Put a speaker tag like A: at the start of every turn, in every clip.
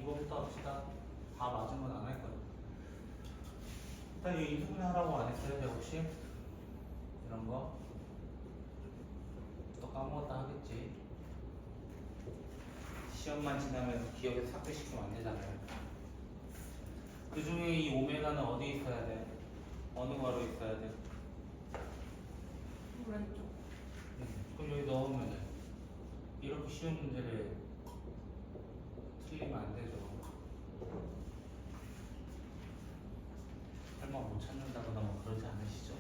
A: 이거부터 합시다. 다 맞은 건 안 할 거예요. 일단 이 인수분해하라고 안 했어요, 제가 혹시? 이런 거? 또 까먹었다 하겠지. 시험만 지나면 기억에 삭제시키면 안 되잖아요. 그 중에 이 오메가는 어디 있어야 돼? 어느 괄호 있어야 돼?
B: 오른쪽.
A: 그럼 여기 넣으면은 이렇게 쉬운 문제를 틀리면 안 되죠. 설마 못 찾는다거나 뭐 그러지 않으시죠?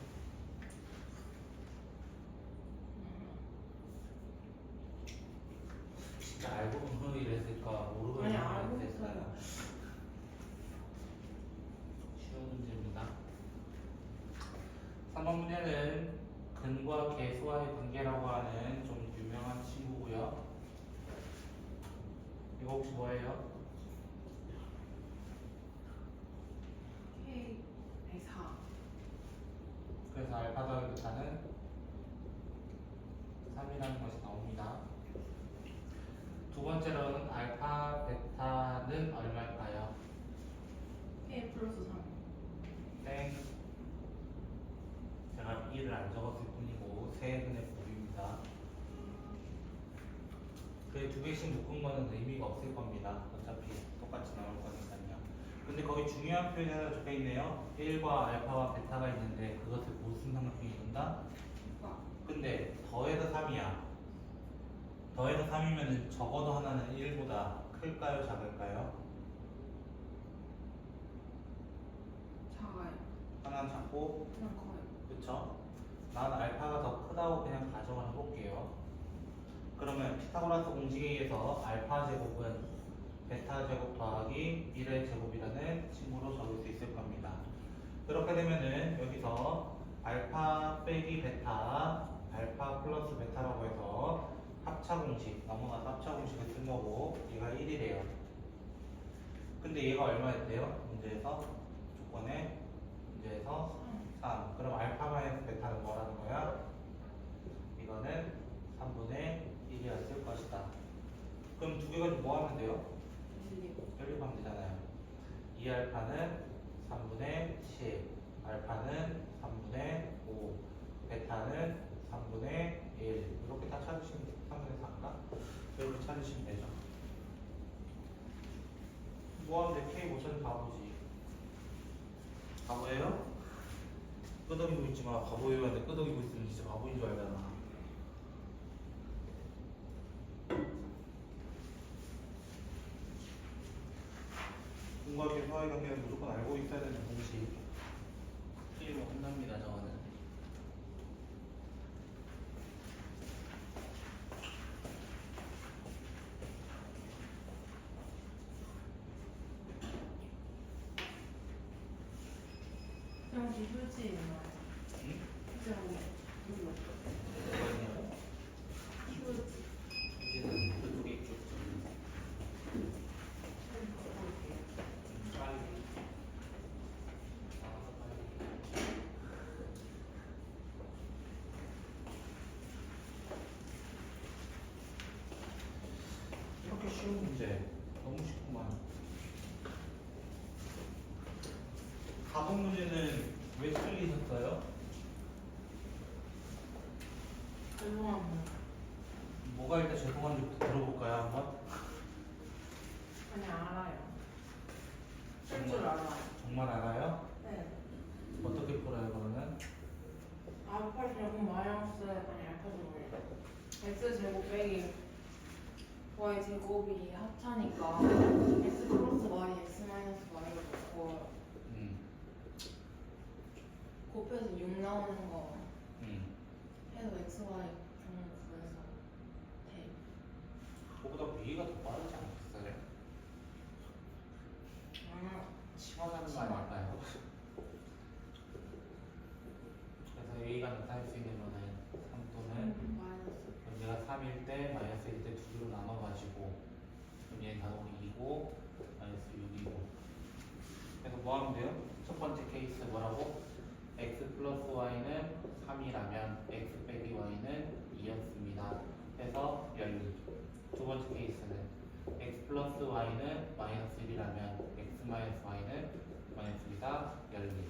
A: 진짜 알고 보면 이랬을까 모르고
B: 아니,
A: 보면
B: 알고
A: 이랬을까요? 쉬운 문제입니다. 3번 문제는 근과 계수와의 관계라고 하는 좀 유명한 친구고요. 이거 혹시 뭐예요?
B: K 4.
A: 그래서 알파 더하기 베타는 3이라는 것이 나옵니다. 두 번째로는 알파 베타는 얼마일까요?
B: K 플러스 3.
A: 땡. 제가 2를 안 적었을 뿐이고 세분의 곱입니다. 그 두 개씩 묶은 거는 의미가 없을 겁니다. 어차피 똑같이 나올 거니까요. 근데 거기 중요한 표현이 하나 적혀 있네요. 1과 알파와 베타가 있는데 그것을 무슨 삼각형이 이룬다? 근데 더해서 3이야. 더해서 3이면 적어도 하나는 1보다 클까요? 작을까요?
B: 작아요.
A: 하나는 작고
B: 그냥 커요.
A: 그쵸? 난 알파가 더 크다고 그냥 가정을 해볼게요. 그러면 피타고라스 공식에 의해서 알파 제곱은 베타 제곱 더하기 1의 제곱이라는 친구로 적을 수 있을 겁니다. 그렇게 되면은 여기서 알파 빼기 베타, 알파 플러스 베타라고 해서 합차 공식, 넘어가서 합차 공식을 쓴 거고 얘가 1이래요. 근데 얘가 얼마였대요? 문제에서 조건에 문제에서 3. 그럼 알파 마이너스 베타는 뭐라는 거야? 이거는 3분의 1이었을 것이다. 그럼 두 개가 뭐 하면 돼요? 연립하면 되잖아요. 2알파는 3분의 10, 알파는 3분의 5, 베타는 3분의 1. 이렇게 다 찾으시면 3분의 4인가? 이렇게 찾으시면 되죠. 뭐 하면 돼? K 모션 바보지. 바보예요? 끄덕이고 있지 마. 바보예요 하는데 끄덕이고 있으면 진짜 바보인 줄 알잖아. 공과 계수와의 관계는 무조건 알고 있어야 되는 공식. 틀리면 혼납니다, 저거는.
B: 그냥 기술지 있나요?
A: 응?
B: 그냥 이거.
A: 뭐가 있냐고?
B: 기술지.
A: 이제는 그쪽에 있죠. 빨리. 나와서 빨리. 이렇게 쉬운 문제. 너무 쉽구만. 4번 문제는 왜 틀리셨어요?
B: 죄송합니다.
A: 뭐가 일단 죄송한지부터 들어볼까요, 한번?
B: 아니, 알아요. 쓸 줄 알아요.
A: 정말 알아요?
B: 네.
A: 어떻게 풀어요, 그러면?
B: 알파 제곱 마이너스, 아니, 알파 제곱이래. x 제곱 빼기 y 제곱이 합차니까 x 플러스 y, x 마이너스 y를 넣고 곱해서 6 나오는 거 해서 x, y 경우 구해서 돼.
A: 그거보다 B가 더 빠르지 않겠어요? 심하다는 말 맞나요? 그래서 A가 나타낼 수 있는 거는 3 또는
B: 마이너스.
A: 그럼 얘가 3일 때 마이너스일 때 두 개로 나눠가지고 그럼 얘는 단어로 2고 마이너스 6이고 그래서 뭐 하면 돼요? 첫 번째 케이스 뭐라고? x 플러스 y는 3이라면 x 빼기 y는 2였습니다. 해서 열리. 두 번째 케이스는 x 플러스 y는 마이너스 1이라면 x 마이너스 y는 마이너스 1이다. 열리.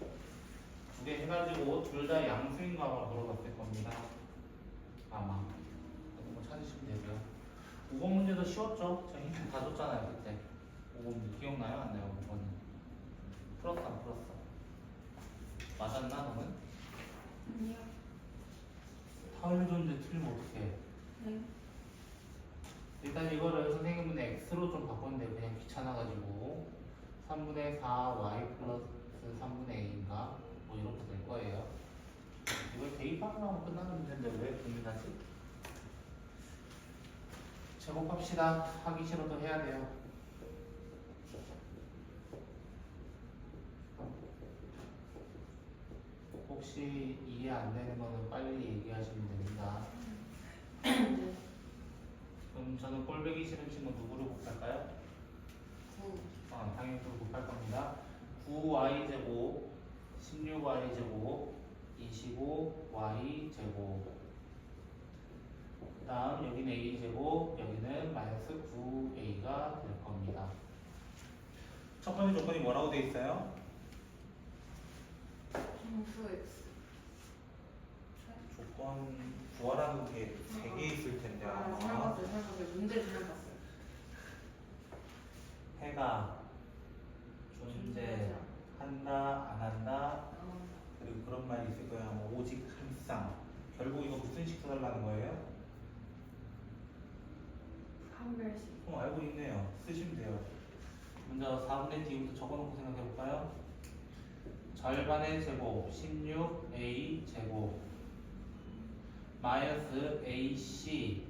A: 두 개 해가지고 둘 다 양수인가 봐 물어봤을 겁니다. 아마. 그거 찾으시면 되고요. 5번 문제도 쉬웠죠? 제가 힌트 다 줬잖아요 그때. 5번 문제 기억나요? 안 나요? 5번은 풀었어 안 풀었어? 맞았나 너는?
B: 아니요.
A: 다 알려줬는데 틀리면 어떡해.
B: 네.
A: 일단 이거를 선생님은 x로 좀 바꿨는데 그냥 귀찮아가지고 3분의 4y 플러스 3분의 a인가 뭐 이렇게 될 거예요. 이걸 대입하면 하면 끝나는 문제인데 왜 고민하지? 제곱합시다. 하기 싫어도 해야 돼요. 혹시 이해 안 되는 거는 빨리 얘기하시면 됩니다.
B: 네.
A: 그럼 저는 꼴보기 싫은 친구 누구를 곱할까요?
B: 9.
A: 당연히 그걸 곱할 겁니다. 9y제곱 16y제곱 25y제곱 그 다음 여기는 a제곱 여기는 마이너스 9a가 될 겁니다. 첫 번째 조건이 뭐라고 돼 있어요?
B: 정수 X.
A: 조건 구하라는 게 3개 있을 텐데
B: 아,
A: 아마
B: 생각봤어요. 문제를 잘 봤어요.
A: 해가 존재한다 안 한다 그리고 그런 말이 있을 거야. 뭐 오직 항상. 결국 이거 무슨 식 써달라는 거예요?
B: 한별씩.
A: 알고 있네요. 쓰시면 돼요. 먼저 4분의 D부터 적어놓고 생각해볼까요? 절반의 제곱 16A 제곱 마이너스 AC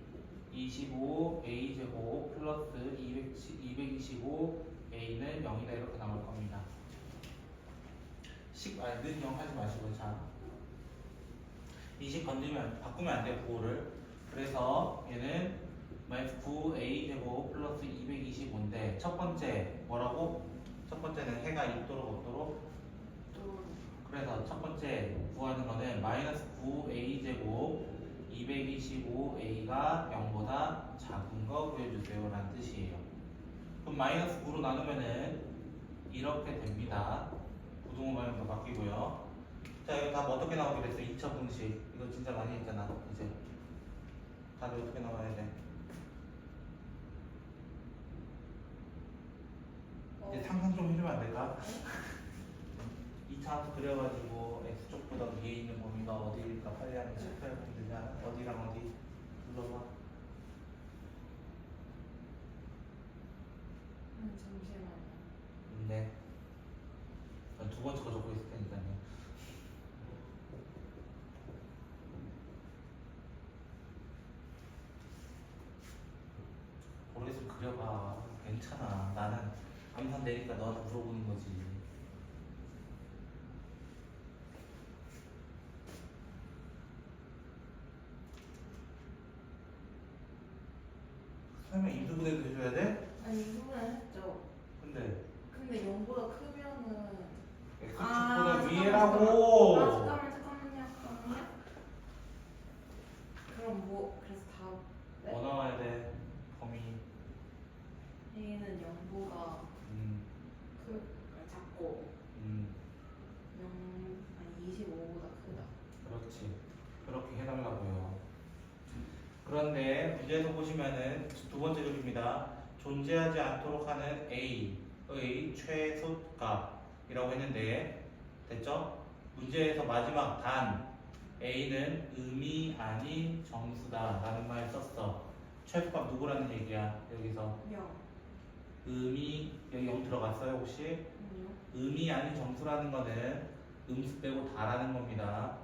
A: 25A 제곱 플러스 225A는 0이다 이렇게 나올 겁니다. 는 0 하지 마시고 자. 이 식 건드리면 바꾸면 안 돼요. 부호를. 그래서 얘는 마이너스 9a 제곱 플러스 225인데 첫 번째 뭐라고? 첫 번째는 해가 있도록 없도록.
B: 또
A: 그래서 첫 번째 구하는 거는 마이너스 9a 제곱 225a가 0보다 작은 거 구해주세요 라는 뜻이에요. 그럼 마이너스 9로 나누면은 이렇게 됩니다. 부등호 방향도 바뀌고요. 자, 이거 답 어떻게 나오게 됐어? 2차 공식. 이거 진짜 많이 했잖아. 이제 답이 어떻게 나와야 돼? 이제 상상 좀 해주면 안 될까? 2차 함수 그려가지고 x쪽보다 위에 있는 범위가 어디일까 빨리 한번 체크해보면 되잖아. 어디랑 어디 불러봐.
B: 잠시만요.
A: 네. 두 번째 거 적고 있을 테니까요. 모르겠으면 그려봐. 괜찮아. 나는 암산 되니까 너한테 물어보는 거지. 설마 인수분해도 해줘야 돼?
B: 아니 이거는 했죠.
A: 근데
B: 근데 0보다 크면은
A: x축보다
B: 잠깐만요.
A: 위에라고.
B: 잠깐만요. 그럼 뭐 그래서 다 네?
A: 뭐 나와야 돼? 범위.
B: A는 0보다
A: 음,
B: 작고 0 아니 25보다 크다.
A: 그렇지. 그렇게 해달라고요. 그런데 문제에서 보시면은 두 번째 조입니다. 존재하지 않도록 하는 A의 최소값이라고 했는데 됐죠? 문제에서 마지막 단 A는 의미 아닌 정수다 라는 말 썼어. 최소값 누구라는 얘기야? 여기서
B: 0.
A: 의미 여기 0 들어갔어요 혹시?
B: 아니요.
A: 의미 아닌 정수라는 거는 음수 빼고 다라는 겁니다.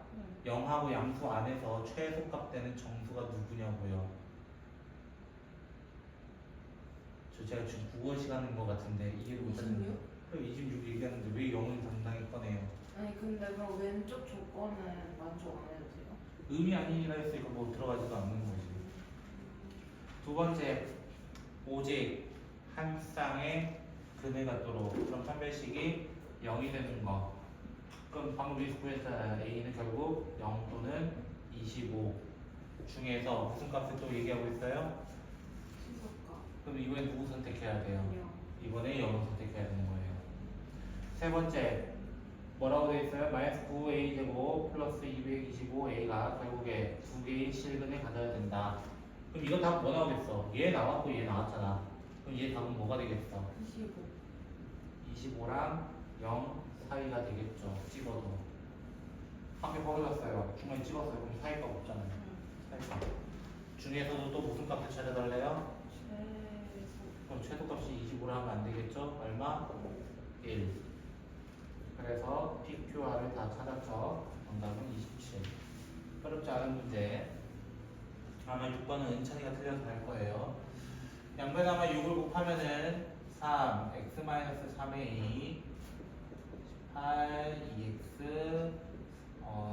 A: 0하고 양수 안에서 최소값 되는 정수가 누구냐고요. 제가 지금 국어 시간인 것 같은데 이해를 못하는데 26 얘기하는데 왜 0을 당당히 꺼내요?
B: 아니 근데 그럼 왼쪽 조건은 만족 안 해도 돼요?
A: 의미 아니라 했으니까 뭐 들어가지도 않는 거지. 두 번째, 오직 한 쌍의 금에 갖도록 그런 판별식이 0이 되는 거. 그럼 방금 우리 구했잖아요. A는 결국 0 또는 25 중에서 무슨 값을 또 얘기하고 있어요?
B: 시소값.
A: 그럼 이번에 누구 선택해야 돼요?
B: 0.
A: 이번에 0을 선택해야 되는 거예요. 세 번째 뭐라고 돼 있어요? 마이너스 9a 제곱 플러스 225a가 결국에 두 개의 실근을 가져야 된다. 그럼 이거 답 뭐 나오겠어? 얘 나왔고 얘 나왔잖아. 그럼 얘 답은 뭐가 되겠어?
B: 25.
A: 25랑 0 사이가 되겠죠. 찍어도 한 개 버려졌어요. 중간에 찍었어요. 그럼 사이가 없잖아요. 사이가. 중에서도 또 무슨 값을 찾아달래요? 그럼 최소값이 25로 하면 안 되겠죠? 얼마? 1. 그래서 PQR을 다 찾았죠. 정답은 27. 어렵지 않은 문제. 아마 6번은 은찬이가 틀려서 할 거예요. 양변하면 6을 곱하면은 3, x-3의 2, 18, 2x,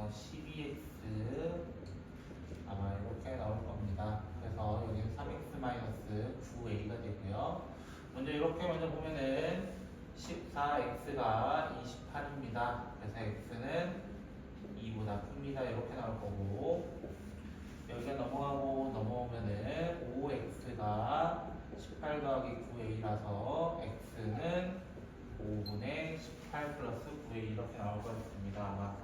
A: 12x 아마 이렇게 나올 겁니다. 그래서 여기는 3x-9a가 되고요. 먼저 이렇게 먼저 보면은 14x가 28입니다. 그래서 x는 2보다 큽니다. 이렇게 나올 거고 여기가 넘어가고 넘어오면은 5x가 18 더하기 9a라서 x는 5분의 18 플러스 9a 이렇게 나올 거였습니다. 아마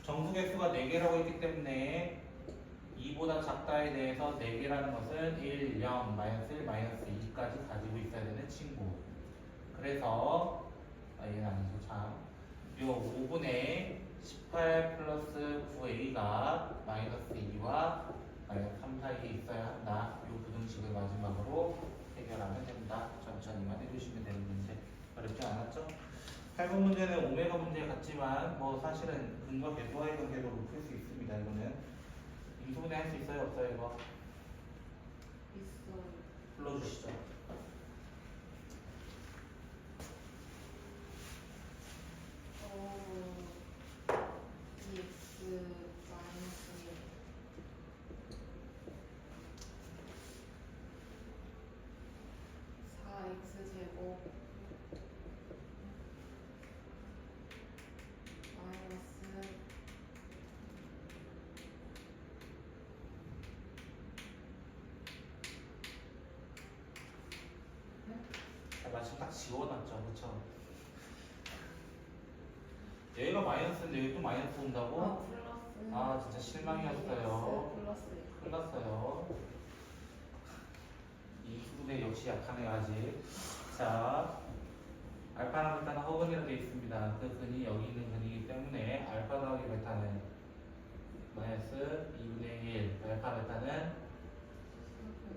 A: 정수개수가 4개라고 했기 때문에 2보다 작다에 대해서 4개라는 것은 1, 0, 마이너스 1, 마이너스 2까지 가지고 있어야 되는 친구. 그래서 얘는 아니죠. 참. 요 5분의 18 플러스 9a가 마이너스 2와 마이너스 3 사이에 있어야 한다. 요 부등식을 마지막으로 해결하면 됩니다. 천천히만 해주시면 되는 문제. 어렵지 않았죠? 8번 문제는 오메가 문제 같지만 뭐 사실은 근과 계수와의 관계로 풀 수 있습니다. 이거는 인수분해 할 수 있어요? 없어요? 이거?
B: 있어요.
A: 불러주시죠.
B: 어, 2x 마이너스 4x 제곱 마이너스
A: 마침 딱 지워놨죠. 그쵸? 얘가 마이너스인데 여기 또 마이너스 온다고?
B: 플러스.
A: 아 진짜 실망이었어요.
B: 플러스.
A: 큰일 났어요. 이 수분에 역시 약하네 아직. 자, 알파랑 베타는 허근이라고 되어 있습니다. 그 근이 여기 있는 근이기 때문에 알파 더하기 베타는 마이너스 2분의 1. 알파 베타는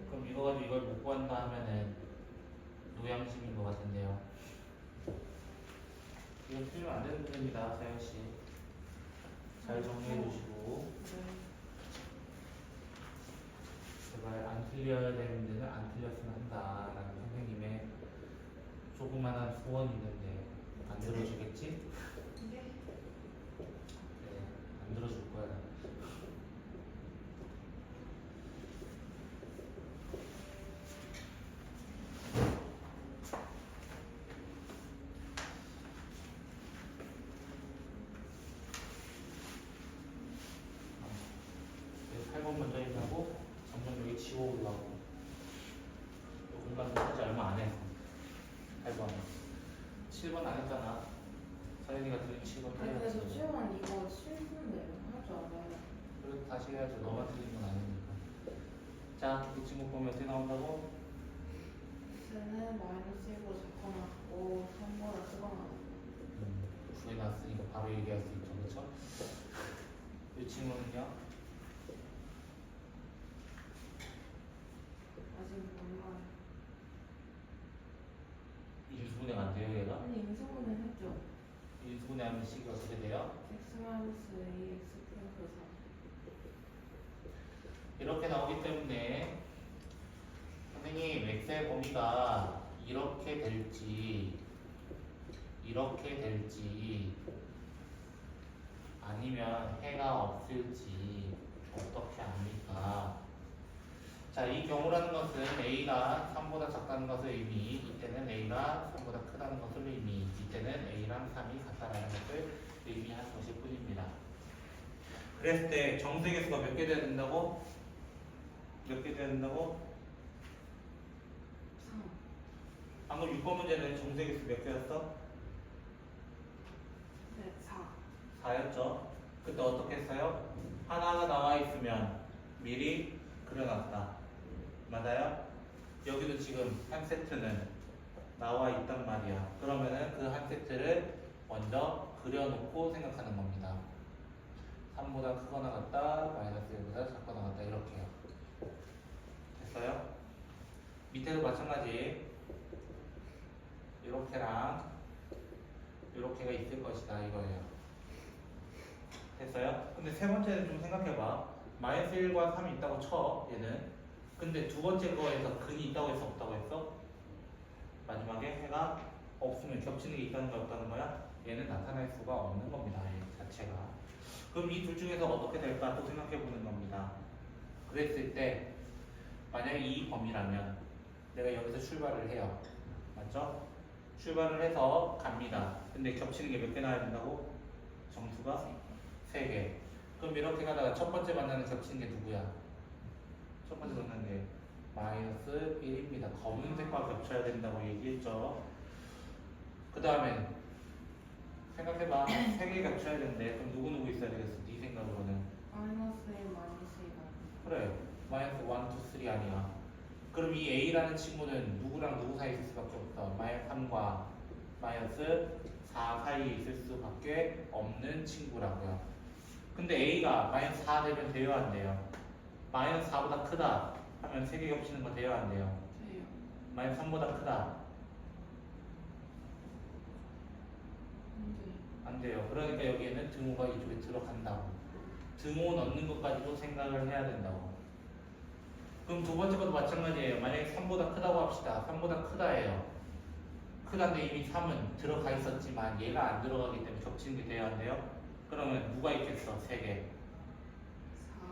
A: 그럼 이거 가지고 이걸 못 구한다 하면은 노양심인 것 같은데요. 이건 틀리면 안 되는 문제입니다, 사연 씨. 잘 정리해 주시고 제발 안 틀려야 되는 문제는 안 틀렸으면 한다라는 선생님의 조그만한 소원이 있는데 안 들어주겠지?
B: 네.
A: 네, 안 들어줄 거야. 그래서 8번 먼저 얘기하고 점점 여기 지워오려고 요 공간도 사실 얼마 안 해서 8번 7번 안 했잖아. 서연이가 들은 7번
B: 아니 근데
A: 해야지.
B: 저 최원 이거 실수인데요. 할 줄 알아요.
A: 그래도 다시 해야죠. 너만 틀린 건 아니니까. 자, 이 친구 보면 어떻게 나온다고?
B: x는 마이너스 1보다 작거나 3보다 크거나.
A: 구해놨으니까 바로 얘기할 수 있죠. 그렇죠? 이 친구는요?
B: 아직 몰라요.
A: 인수분해가 안 돼요, 얘가?
B: 아니 인수분해 했죠.
A: 인수분해하면 식이 어떻게 돼요?
B: x 마이너스 ax 플러스 4.
A: 이렇게 나오기 때문에 선생님 x의 범위가 이렇게 될지 아니면 해가 없을지 어떻게 압니까? 자, 이 경우라는 것은 a가 3보다 작다는 것을 의미, 이때는 a가 3보다 크다는 것을 의미, 이때는 a랑 3이 같다라는 것을 의미하는 것일 뿐입니다. 그랬을 때 정수의 개수가 몇 개 돼야 된다고? 몇 개 돼야 된다고?
B: 3.
A: 방금 6번 문제는 정수의 개수 몇 개였어?
B: 네, 4.
A: 4였죠. 그때 어떻게 했어요? 하나가 나와 있으면 미리 그려놨다. 맞아요? 여기도 지금 한 세트는 나와 있단 말이야. 그러면은 그 한 세트를 먼저 그려놓고 생각하는 겁니다. 3보다 크거나 같다, 마이너스 1보다 작거나 같다, 이렇게요. 됐어요? 밑에도 마찬가지. 이렇게랑 이렇게가 있을 것이다, 이거예요. 됐어요? 근데 세 번째는 좀 생각해봐. 마이너스 1과 3이 있다고 쳐, 얘는. 근데 두 번째 거에서 근이 있다고 했어, 없다고 했어? 마지막에 해가 없으면 겹치는 게 있다는 거야, 없다는 거야? 얘는 나타날 수가 없는 겁니다, 얘 자체가. 그럼 이 둘 중에서 어떻게 될까 또 생각해 보는 겁니다. 그랬을 때 만약에 이 범위라면 내가 여기서 출발을 해요. 맞죠? 출발을 해서 갑니다. 근데 겹치는 게 몇 개 나야 된다고? 정수가 3개. 그럼 이렇게 가다가 첫 번째 만나는 겹치는 게 누구야? 첫 번째 만나는 게 마이너스 1입니다. 검은색과 겹쳐야 된다고 얘기했죠. 그 다음에 생각해봐. 3개 겹쳐야 되는데 그럼 누구 있어야 되겠어? 네 생각으로는.
B: 마이너스 1, 마이너스 1.
A: 그래. 마이너스 1, 2, 3 아니야. 그럼 이 A라는 친구는 누구랑 누구 사이에 있을 수밖에 없어. 마이너스 3과 마이너스 4 사이에 있을 수밖에 없는 친구라고요. 근데 A가 마이너스 4 되면 돼요, 안 돼요? 마이너스 4보다 크다 하면 3개 겹치는 거 돼요, 안 돼요?
B: 돼요.
A: 마이너스 3보다 크다 안 돼요. 그러니까 여기에는 등호가 이쪽에 들어간다고. 등호 넣는 것까지도 생각을 해야 된다고. 그럼 두 번째 것도 마찬가지예요. 만약에 3보다 크다고 합시다. 3보다 크다예요. 크다인데 이미 3은 들어가 있었지만 얘가 안 들어가기 때문에 겹치는 게 돼야 안 돼요? 그러면 누가 있겠어? 3개.
B: 4,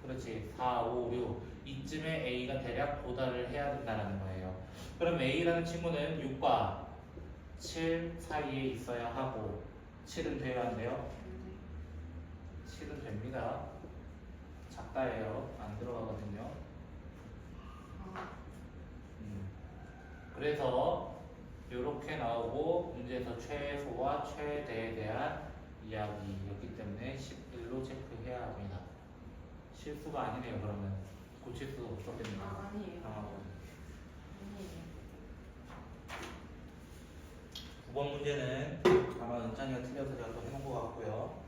B: 5.
A: 그렇지. 4, 5, 6. 이쯤에 A가 대략 도달을 해야 된다는 거예요. 그럼 A라는 친구는 6과 7 사이에 있어야 하고 7은 돼야 안 돼요? 7은 됩니다. 작다예요. 안 들어가거든요. 그래서 이렇게 나오고 문제에서 최소와 최대에 대한 이야기였기 때문에 11로 체크해야 합니다. 실수가 아니네요. 그러면 고칠 수 없었겠네요.
B: 아니에요.
A: 아니에요. 9번 문제는 아마 은찬이가 틀려서 제가 또 해놓은 것 같고요.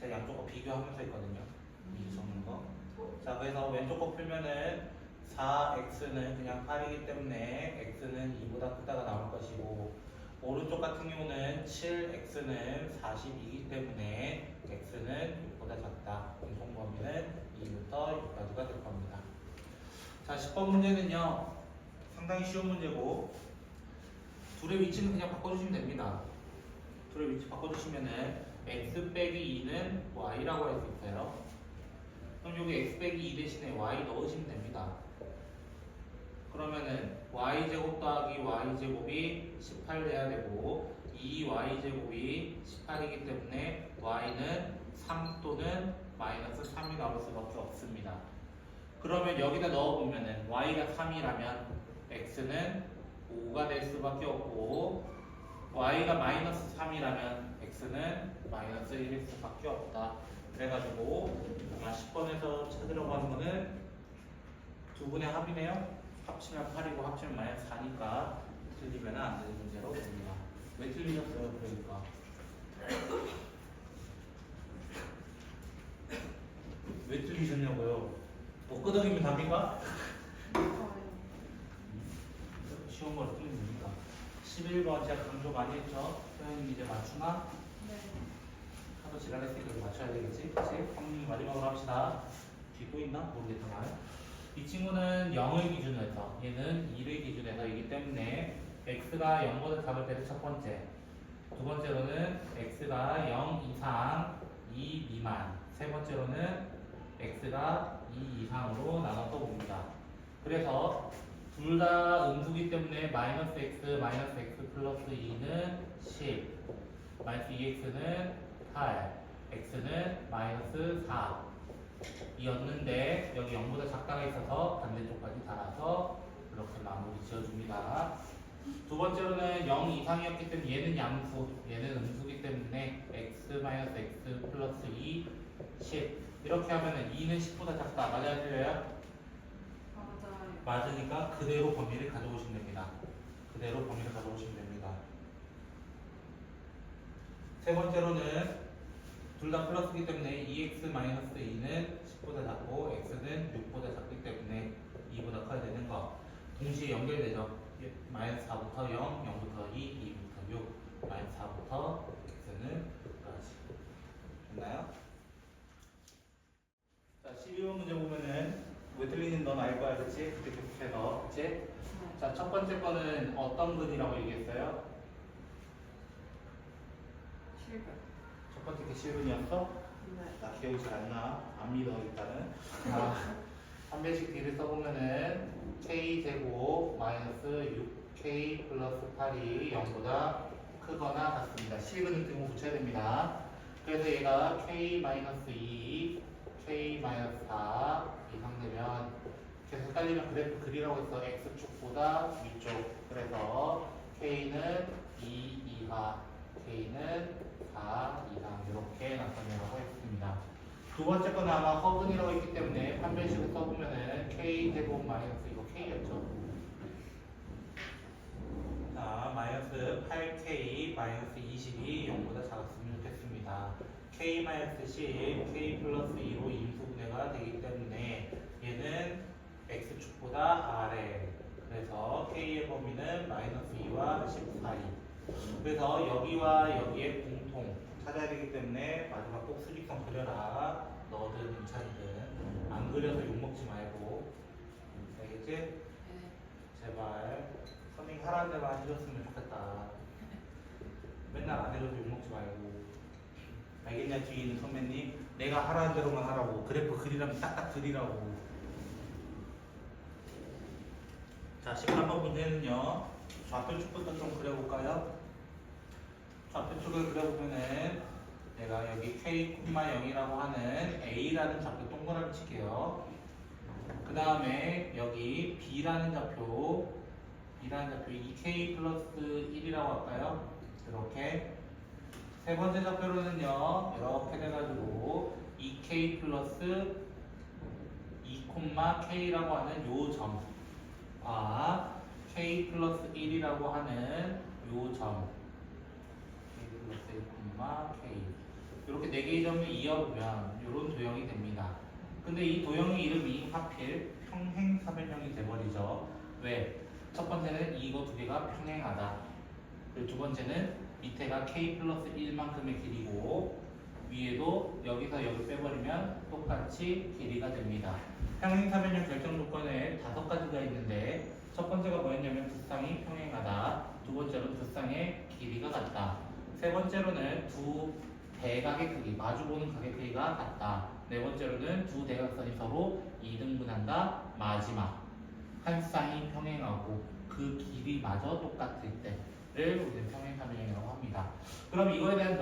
A: 제가 양쪽 거 비교하면서 했거든요. 미리 적는 거. 자, 그래서 왼쪽 거 풀면은 4x는 그냥 8이기 때문에 x는 2보다 크다가 나올 것이고, 오른쪽 같은 경우는 7x는 40이기 때문에 x는 6보다 작다. 공통 범위는 2부터 6까지가 될 겁니다. 자, 10번 문제는요, 상당히 쉬운 문제고, 둘의 위치는 그냥 바꿔주시면 됩니다. 둘의 위치 바꿔주시면은 x 빼기 2는 y라고 할 수 있어요. 그럼 여기 x 빼기 2 대신에 y 넣으시면 됩니다. 그러면은 y제곱 더하기 y제곱이 18 돼야 되고 2y제곱이 18이기 때문에 y는 3 또는 마이너스 3이 나올 수밖에 없습니다. 그러면 여기다 넣어보면은 y가 3이라면 x는 5가 될 수밖에 없고 y가 마이너스 3이라면 x는 마이너스 1일 수밖에 없다. 그래가지고 아마 10번에서 찾으려고 하는 거는 두 분의 합이네요. 합치면 8이고 합치면 마이너스 4니까 틀리면 안 되는 문제로 됩니다. 왜 틀리셨어요? 그러니까 왜 틀리셨냐고요? 못 끄덕이면 답인가? 쉬운 걸 틀립니까? 11번 제가 강조 많이 했죠? 소연이 이제 맞추나?
B: 네.
A: 하도 지랄했으니까 이거 맞춰야 되겠지? 그치? 성민이 마지막으로 합시다. 뒤 또 있나? 모르겠지만 이 친구는 0을 기준으로 해서 얘는 2를 기준으로 해서이기 때문에 x가 0보다 작을 때는 첫 번째, 두 번째로는 x가 0 이상 2 미만, 세 번째로는 x가 2 이상으로 나눠서 봅니다. 그래서 둘 다 음수기 때문에 마이너스 x 플러스 2는 10, 마이너스 2x는 8, x는 마이너스 4 이었는데 여기 0보다 작다가 있어서 반대쪽까지 달아서 이렇게 마무리 지어줍니다. 두 번째로는 0 이상이었기 때문에 얘는 양수, 얘는 음수기 때문에 x-x 플러스 2, 10 이렇게 하면은 2는 10보다 작다. 맞아요? 틀려요?
B: 맞아요.
A: 맞으니까 그대로 범위를 가져오시면 됩니다. 그대로 범위를 가져오시면 됩니다. 세 번째로는 둘 다 플러스기 때문에 2x-2는 10보다 작고 x는 6보다 작기 때문에 2보다 커야 되는 거. 동시에 연결되죠. 마이너스 4부터 0, 0부터 2, 2부터 6, 마이너스 4부터 x는 6까지. 됐나요? 자, 12번 문제 보면은 왜 틀리는지 넌 알 거야, 그치? 이렇게 계속해서, 그치?
B: 네.
A: 자, 첫 번째 거는 어떤 근이라고 얘기했어요?
B: 700.
A: 첫 번째 게 실근이었어?
B: 네.
A: 나 기억이 잘 안 나. 안 믿어, 일단은. 자, 한 배씩 뒤를 써보면은 k제곱 마이너스 6k 플러스 8이 0보다 크거나 같습니다. 실근을 뜨고 붙여야 됩니다. 그래서 얘가 k 마이너스 2, k 마이너스 4 이상 되면 계속 헷갈리면 그래프 그리라고 해서 x축보다 위쪽. 그래서 k는 2 이하, k는 4 이상 이렇게 나타내라고 했습니다. 두 번째 거는 아마 허근이라고 했기 때문에 판별식을 써보면은 k제곱 마이너스 이거 k였죠. 자, 마이너스 8k 마이너스 20이 0보다 작았으면 좋겠습니다. k 마이너스 10, k 플러스 2로 임수분해가 되기 때문에 얘는 x축보다 아래. 그래서 k의 범위는 마이너스 2와 10 사이. 그래서 여기와 여기에 공통 찾아야 되기 때문에 마지막 꼭 수직선 그려라. 너든 임찬이든 안 그려서 욕먹지 말고. 알겠지?
B: 네.
A: 제발 선생님 하라는 대로만 해줬으면 좋겠다. 맨날 안 해줘도 욕먹지 말고. 알겠냐 뒤에 있는 선배님? 내가 하라는 대로만 하라고. 그래프 그리라면 딱딱 그리라고. 자, 11번 문제는요. 좌표축부터 좀 그려볼까요? 좌표축을 그려보면은 내가 여기 k, 0이라고 하는 a라는 좌표 동그라미 칠게요. 그 다음에 여기 b라는 좌표 2k 플러스 1이라고 할까요? 이렇게 세 번째 좌표로는요 이렇게 돼가지고 2k 플러스 2,k라고 하는 요 점과 k 플러스 1이라고 하는 요 점 k 플러스 1,k 이렇게 네 개의 점을 이어보면 이런 도형이 됩니다. 근데 이 도형의 이름이 하필 평행사변형이 돼버리죠. 왜? 첫 번째는 이거 두 개가 평행하다. 그리고 두 번째는 밑에가 k 플러스 1만큼의 길이고 위에도 여기서 여기 빼버리면 똑같이 길이가 됩니다. 평행사변형 결정 조건에 5가지가 있는데 첫 번째가 뭐였냐면 두 쌍이 평행하다. 두 번째로는 두 쌍의 길이가 같다. 세 번째로는 두 대각의 크기, 마주보는 각의 크기가 같다. 네 번째로는 두 대각선이 서로 이등분한다. 마지막 한 쌍이 평행하고 그 길이마저 똑같을 때를 우리는 평행사변형이라고 합니다. 그럼 이거에 대한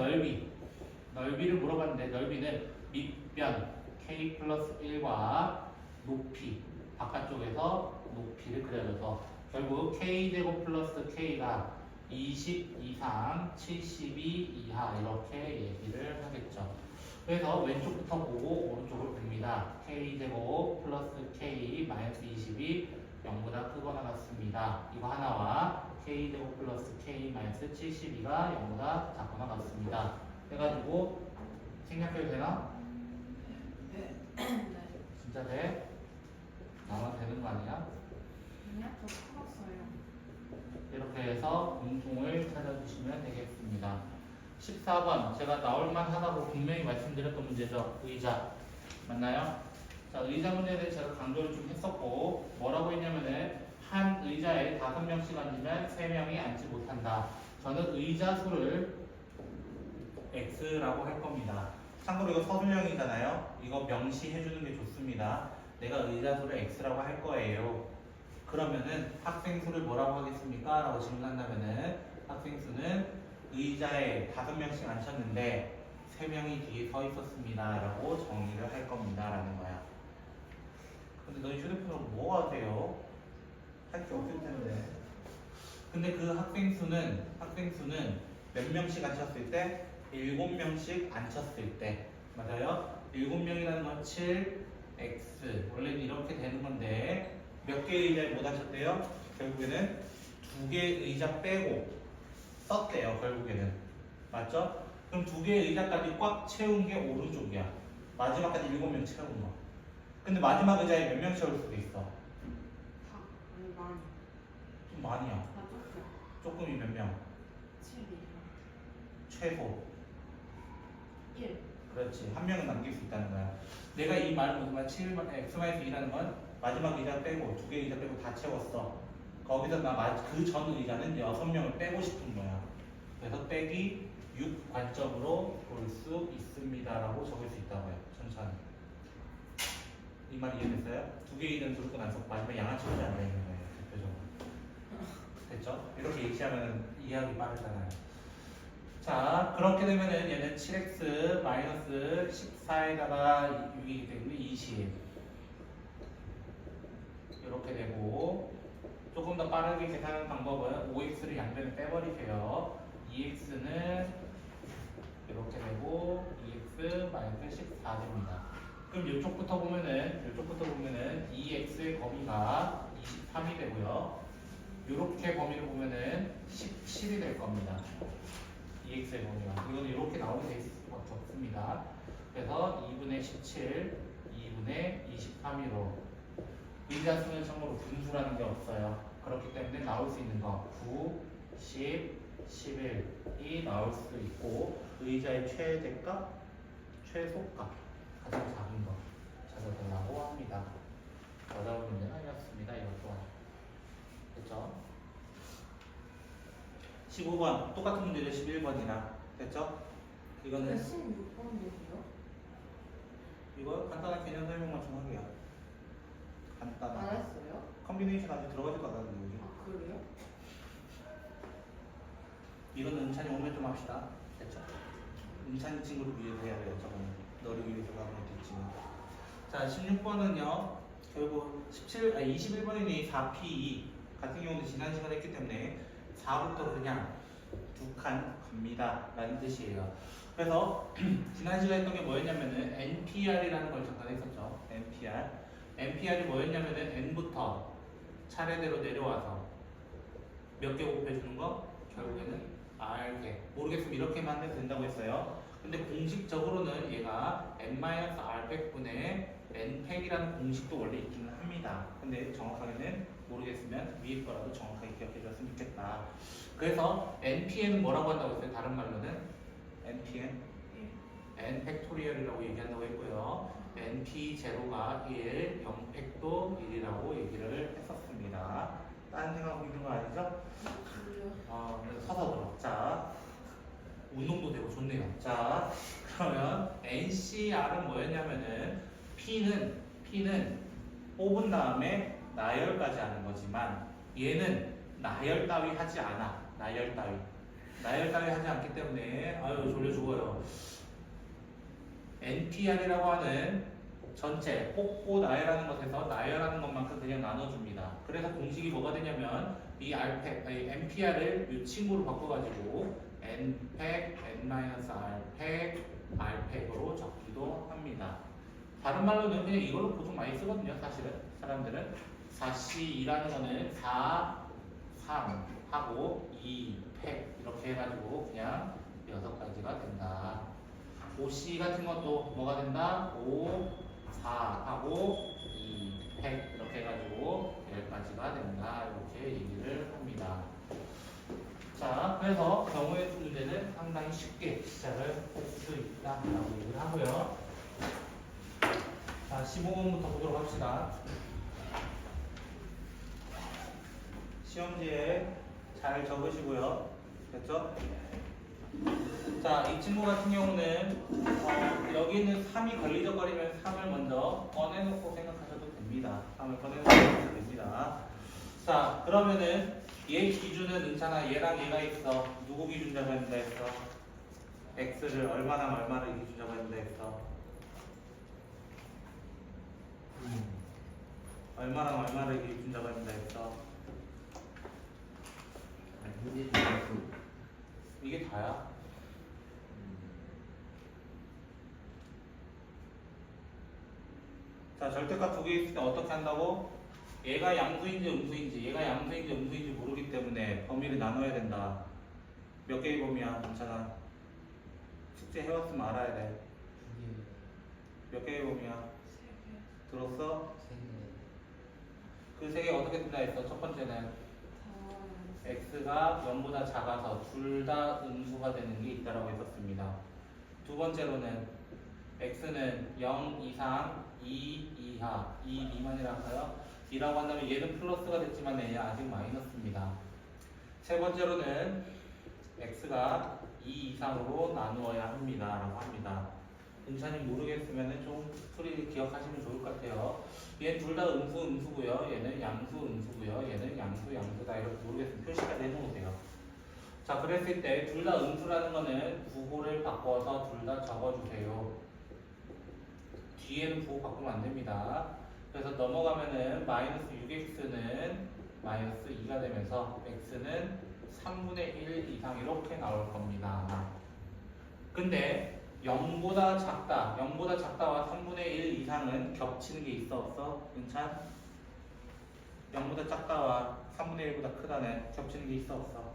A: 넓이를 물어봤는데 넓이는 밑변 k 플러스 1과 높이 바깥쪽에서 높이를 그려줘서 결국 k제곱 플러스 k가 20 이상 72 이하 이렇게 얘기를 하겠죠. 그래서 왼쪽부터 보고 오른쪽을 봅니다. k제곱 플러스 k 마이너스 20이 0보다 크거나 같습니다. 이거 하나와 k제곱 플러스 k 마이너스 72가 0보다 작거나 같습니다. 해가지고 생략해도 되나?
B: 네.
A: 진짜 돼? 나만 되는 거 아니야?
B: 그냥 저 풀었어요.
A: 이렇게 해서 공통을 찾아주시면 되겠습니다. 14번 제가 나올만 하다고 분명히 말씀드렸던 문제죠. 의자 맞나요? 자, 의자 문제에 대해 제가 강조를 좀 했었고 뭐라고 했냐면은 한 의자에 5명씩 앉으면 3명이 앉지 못한다. 저는 의자 수를 X라고 할 겁니다. 참고로 이거 서술형이잖아요. 이거 명시해 주는 게 좋습니다. 내가 의자 수를 X라고 할 거예요. 그러면은 학생 수를 뭐라고 하겠습니까? 라고 질문한다면은 학생 수는 의자에 5명씩 앉혔는데 3명이 뒤에 서 있었습니다. 라고 정의를 할 겁니다. 라는 거야. 근데 너희 휴대폰으로 뭐 하세요? 할 게 없을 텐데. 근데 그 학생 수는 몇 명씩 앉혔을 때? 7명씩 앉혔을 때. 맞아요? 7명이라는 건 7, x. 원래는 이렇게 되는 건데 몇 개의 의자에 못 앉혔대요? 결국에는 2개의 의자 빼고 썼대요. 결국에는. 맞죠? 그럼 2개의 의자까지 꽉 채운 게 오른쪽이야. 마지막까지 7명 채운 거. 근데 마지막 의자에 몇 명 채울 수도 있어?
B: 다 아니 많이
A: 좀 많이야.
B: 다 조금
A: 조금이 몇 명?
B: 7이랑
A: 최소.
B: 1
A: 그렇지. 한 명은 남길 수 있다는 거야. 내가 이 말은 무슨 말? 7, x-2라는 건 마지막 의자 빼고 2개 의자 빼고 다 채웠어. 거기서 그 전 의자는 6명을 빼고 싶은 거야. 그래서 빼기 6 관점으로 볼 수 있습니다라고 적을 수 있다고요. 천천히. 이 말이 이해됐어요? 2개 의자는 무조건 안 썼고 마지막에 양아치 의자 앉아 있는 거예요. 대표적으로. 됐죠? 이렇게 얘기하면 이해하기 빠르잖아요. 자, 그렇게 되면은 얘는 7x 마이너스 14에다가 6이기 때문에 20 이렇게 되고 조금 더 빠르게 계산하는 방법은 5x를 양변에 빼버리세요. 2x는 이렇게 되고 2x 마이너스 14 됩니다. 그럼 이쪽부터 보면은 2x의 범위가 23이 되고요. 이렇게 범위를 보면은 17이 될 겁니다. 2x의 범위가. 이거는 이렇게 나오게 돼 있을 수밖에 없습니다. 그래서 2분의 17, 2분의 23이로 의자수는 참고로 분수라는 게 없어요. 그렇기 때문에 나올 수 있는 거 9, 10, 11이 나올 수도 있고 의자의 최대값, 최소값 가장 작은 거 찾아달라고 합니다. 어려운 문제는 아니었습니다. 이것 또한. 됐죠? 15번 똑같은 문제죠. 11번이나 됐죠? 이거는
B: 16번이요?
A: 이거 간단한 개념 설명만 좀 하게요.
B: 안
A: 간단한
B: 했어요?
A: 컨비네이션 아직 들어가지도 않았는데 우리.
B: 아 그래요?
A: 이거는 은찬이 오면 좀 합시다. 됐죠? 은찬이 친구를 위해서 해야 돼요. 저거는 너를 위해서가 하면 됐지만. 자 16번은요. 결국 21번이니 4P 같은 경우는 지난 시간에 했기 때문에 4부터 그냥 두 칸 갑니다 라는 뜻이에요. 그래서 지난 시간에 했던 게 뭐였냐면은 NPR이라는 걸 잠깐 했었죠. NPR이 뭐였냐면은 N부터 차례대로 내려와서 몇 개 곱해주는 거? 결국에는 R개. 모르겠으면 이렇게만 해도 된다고 했어요. 근데 공식적으로는 얘가 N-R팩분의 N팩이라는 공식도 원래 있기는 합니다. 근데 정확하게는 모르겠으면 위에 거라도 정확하게 기억해 줬으면 좋겠다. 그래서 NPN은 뭐라고 한다고 했어요? 다른 말로는 NPN N 팩토리얼이라고 얘기한다고 했고요. NP0가 1, 0팩도 1이라고 얘기를 했었습니다. 다른 생각하고 있는 거 아니죠? 그래서 서서 들어. 자, 운동도 되고 좋네요. 자, 그러면 NCR은 뭐였냐면은 P는 뽑은 다음에 나열까지 하는 거지만 얘는 나열 따위 하지 않아. 나열 따위 하지 않기 때문에 아유 졸려 죽어요. NPR이라고 하는 전체 뽑고 나열하는 것에서 나열하는 것만큼 그냥 나눠줍니다. 그래서 공식이 뭐가 되냐면 이 NPR을 이 친구로 바꿔가지고 N팩, N-R팩, R팩으로 적기도 합니다. 다른 말로는 그냥 이걸로 보통 많이 쓰거든요. 사실은 사람들은 4C2라는 거는 4, 3 하고 2, 팩 이렇게 해가지고 그냥 6가지가 된다. 5C 같은 것도 뭐가 된다? 5, 4 하고 2, 팩 이렇게 해가지고 10가지가 된다. 이렇게 얘기를 합니다. 자, 그래서 경우의 수 문제는 상당히 쉽게 시작을 할 수 있다라고 얘기를 하고요. 자, 15번부터 보도록 합시다. 시험지에 잘 적으시고요. 됐죠? 자, 이 친구 같은 경우는 여기 있는 3이 걸리적거리면 3을 먼저 꺼내놓고 생각하셔도 됩니다. 3을 꺼내놓고 생각하셔도 됩니다. 자, 그러면은 얘 기준은 은찬아 얘랑 얘가 있어. 누구 기준 잡아야 된다 했어? x를 얼마를 기준 잡아야 된다 했어? 얼마를 기준 잡아야 된다 했어? 자, 절대값 두 개 있을 때 어떻게 한다고? 얘가 양수인지 음수인지, 얘가 양수인지 음수인지 모르기 때문에 범위를 나눠야 된다. 몇 개의 범위야? 괜찮아. 숙제 해왔으면 알아야 돼. 몇 개의 범위야? 들었어? 그 세 개 어떻게 된다 했어? 첫 번째는 x가 0보다 작아서 둘 다 음수가 되는 게 있다라고 했었습니다. 두 번째로는 x는 0 이상, 2 이하, 2 미만이라서요. 이라고 한다면 얘는 플러스가 됐지만 얘는 아직 마이너스입니다. 세 번째로는 x가 2 이상으로 나누어야 합니다. 라고 합니다. 은찬이 모르겠으면 좀 소리 기억하시면 좋을 것 같아요. 얘는 둘 다 음수고요. 얘는 양수 음수고요. 얘는 양수다. 이렇게 모르겠으면 표시까지 해놓으세요. 자, 그랬을 때 둘 다 음수라는 거는 부호를 바꿔서 둘 다 적어주세요. 뒤에는 부호 바꾸면 안 됩니다. 그래서 넘어가면은 마이너스 6x는 마이너스 2가 되면서 x는 3분의 1 이상 이렇게 나올 겁니다. 근데 0보다 작다와 3분의 1 이상은 겹치는 게 있어 없어? 은찬? 0보다 작다와 3분의 1보다 크다는 겹치는 게 있어 없어?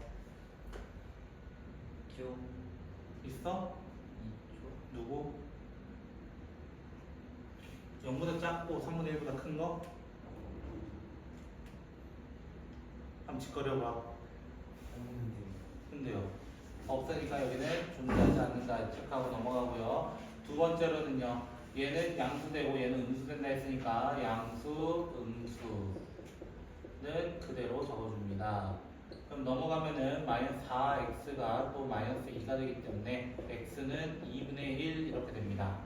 A: 있어? 누구? 0보다 작고 3분의 1보다 큰 거? 한번 짓거려봐. 근데요. 없으니까 여기는 존재하지 않는다 체크하고 넘어가고요. 두 번째로는요. 얘는 양수되고 얘는 음수된다 했으니까 양수, 음수는 그대로 적어줍니다. 그럼 넘어가면은 마이너스 4x가 또 마이너스 2가 되기 때문에 x는 2분의 1 이렇게 됩니다.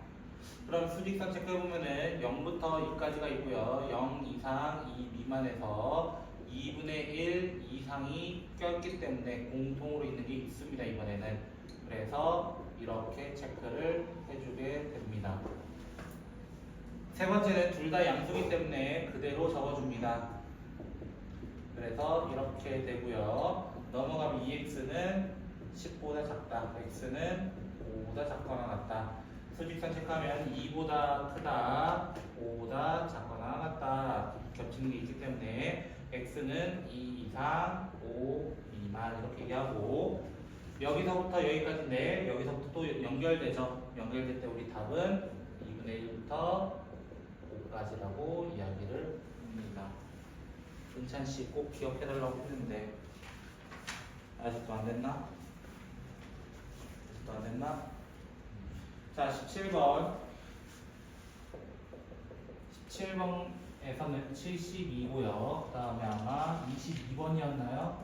A: 그럼 수직선 체크해보면은 0부터 2까지가 있고요. 0 이상, 2 미만에서 2분의 1 이상이 꼈기 때문에 공통으로 있는 게 있습니다. 이번에는. 그래서 이렇게 체크를 해주게 됩니다. 세 번째는 둘 다 양수기 때문에 그대로 적어줍니다. 그래서 이렇게 되고요. 넘어가면 2x는 10보다 작다. x는 5보다 작거나 같다. 수직선 체크하면 2보다 크다, 5보다 작거나 같다. 겹치는 게 있기 때문에 x는 2 이상, 5 미만 이렇게 얘기하고 여기서부터 여기까지인데 여기서부터 또 연결되죠. 연결될 때 우리 답은 2분의 1부터 5까지라고 이야기를 합니다. 은찬씨 꼭 기억해달라고 했는데 아직도 안 됐나? 아직도 안 됐나? 자, 17번. 17번에서는 72고요. 그 다음에 아마 22번이었나요?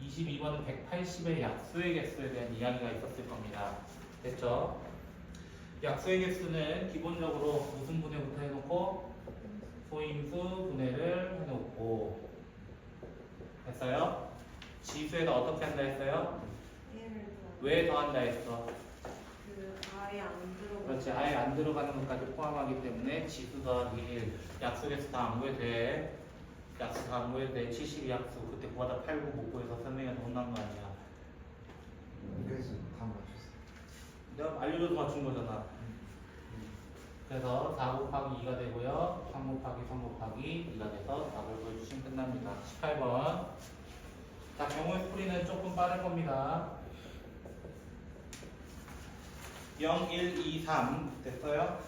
A: 22번은 180의 약수의 개수에 대한 이야기가 있었을 겁니다. 됐죠? 약수의 개수는 기본적으로 무슨 분해부터 해놓고 소임수 분해를 해놓고 했어요? 지수에다 어떻게 한다 했어요? 왜 더한다 했어?
B: 아예 안 들어가.
A: 그렇지. 아예 안 들어가는 것까지 포함하기 때문에 지수 더하기 1 약수에서 다 안 구해도 돼. 약수 다 안 구해도 돼. 72약수 그때 구하다 8, 9 못 구해서 선생님한테 혼난 거 아니야.
C: 그래서 다 맞췄어.
A: 내가 알려줘서 맞춘 거잖아. 그래서 4 곱하기 2가 되고요. 3 곱하기 3 곱하기 2가 돼서 답을 보여주시면 끝납니다. 18번. 자, 경우의 풀이는 조금 빠를 겁니다. 0, 1, 2, 3 됐어요?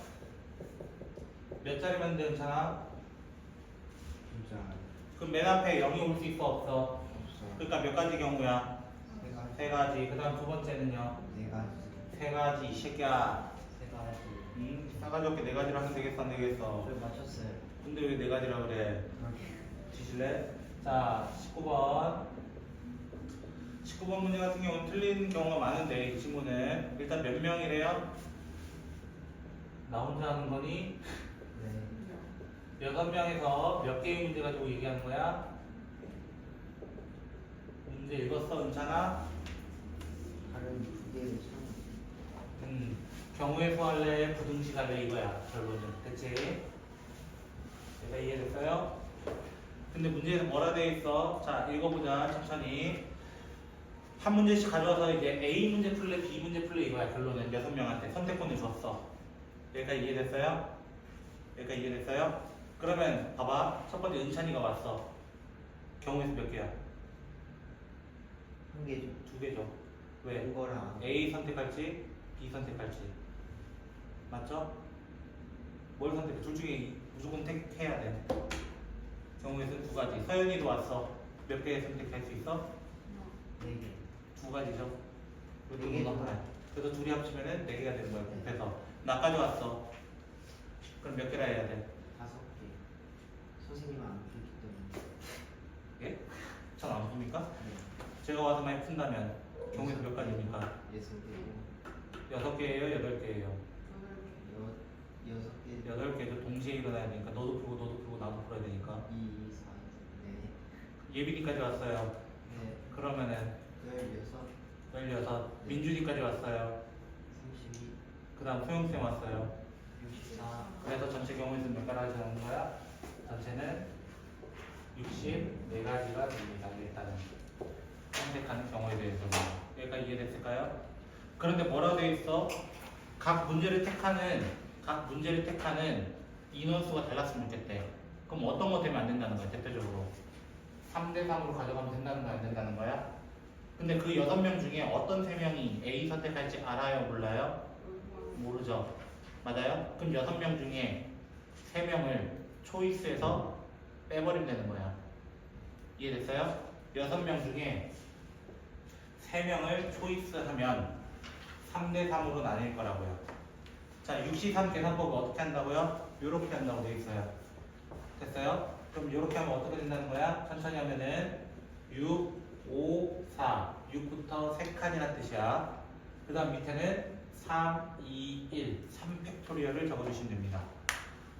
A: 몇 자리면 괜찮아?
C: 진짜
A: 그럼 맨 앞에 0이 올 수 있어 없어?
C: 없어.
A: 그러니까 몇 가지 경우야?
C: 내가
A: 세 가지. 그 다음 두 번째는요?
C: 네 가지.
A: 세 가지 이 새끼야.
C: 세 가지.
A: 싸가지 없게 네 가지로 하면 되겠어 안 되겠어?
C: 저 맞췄어요.
A: 근데 왜 네 가지라 그래?
C: 그렇게.
A: 지실래? 자, 19번. 19번 문제 같은 경우는 틀린 경우가 많은데 이 친구는 일단 몇 명이래요? 나 혼자 하는 거니?
C: 네.
A: 6명에서 몇 개의 문제 가지고 얘기하는 거야? 문제 읽었어, 은찬아?
C: 다른 두 개를 처음.
A: 경우의 수 할래, 부등식 할래 이거야, 결론은. 그치? 내가 이해됐어요? 근데 문제에서 뭐라 돼 있어? 자, 읽어보자, 천천히. 한 문제씩 가져와서 이제 A 문제 풀래, B 문제 풀래 이거야, 결론은. 6명한테 선택권을 줬어. 여기까지 이해됐어요? 여기까지 이해됐어요? 그러면 봐봐. 첫 번째 은찬이가 왔어. 경우에서 몇 개야?
C: 한 개죠.
A: 두 개죠. 왜?
C: 이거랑
A: A 선택할지 B 선택할지. 맞죠? 뭘 선택해? 둘 중에 무조건 택해야 돼. 경우에서는 두 가지. 서연이도 왔어. 몇 개 선택할 수 있어?
C: 네 개.
A: 두 가지죠.
C: 네 개.
A: 그래서 둘이 합치면은 네 개가 되는 거야. 그래서 나까지 왔어. 그럼 몇 개라 해야 돼?
C: 5개. 선생님은 안 풀기 때문에.
A: 예? 전 안 풉니까?
C: 네.
A: 제가 와서 많이 푼다면 경우에서 몇 가지입니까?
C: 6개고
A: 6개예요? 8개예요?
C: 6개.
A: 8개도 동시에 일어나야 되니까 너도 풀고 너도 풀고 나도 풀어야 되니까
C: 2, 4, 네.
A: 예빈이까지 왔어요.
C: 네.
A: 그러면은
C: 16,
A: 16 민준이까지 왔어요.
C: 32,
A: 그 다음 소영쌤 왔어요.
C: 64.
A: 그래서 전체 경우에서는 몇 가지 하는 거야? 전체는 64가지가 됩니다. 일단은 선택하는 경우에 대해서는 여기까지 이해됐을까요? 그런데 뭐라고 되어 있어? 각 문제를 택하는 인원수가 달랐으면 좋겠대. 그럼 어떤 거 되면 안 된다는 거야? 대표적으로 3대 3으로 가져가면 된다는 거야? 안 된다는 거야? 근데 그 6명 중에 어떤 3명이 A 선택할지 알아요? 몰라요? 모르죠. 맞아요? 그럼 6명 중에 3명을 초이스해서 빼버리면 되는 거야. 이해됐어요? 6명 중에 3명을 초이스하면 3대 3으로 나뉠 거라고요. 자, 63 계산법을 어떻게 한다고요? 이렇게 한다고 되어 있어요. 됐어요? 그럼 이렇게 하면 어떻게 된다는 거야? 천천히 하면은 6, 5, 4, 6부터 3칸이라는 뜻이야. 그 다음 밑에는 3, 2, 1, 3팩토리얼을 적어주시면 됩니다.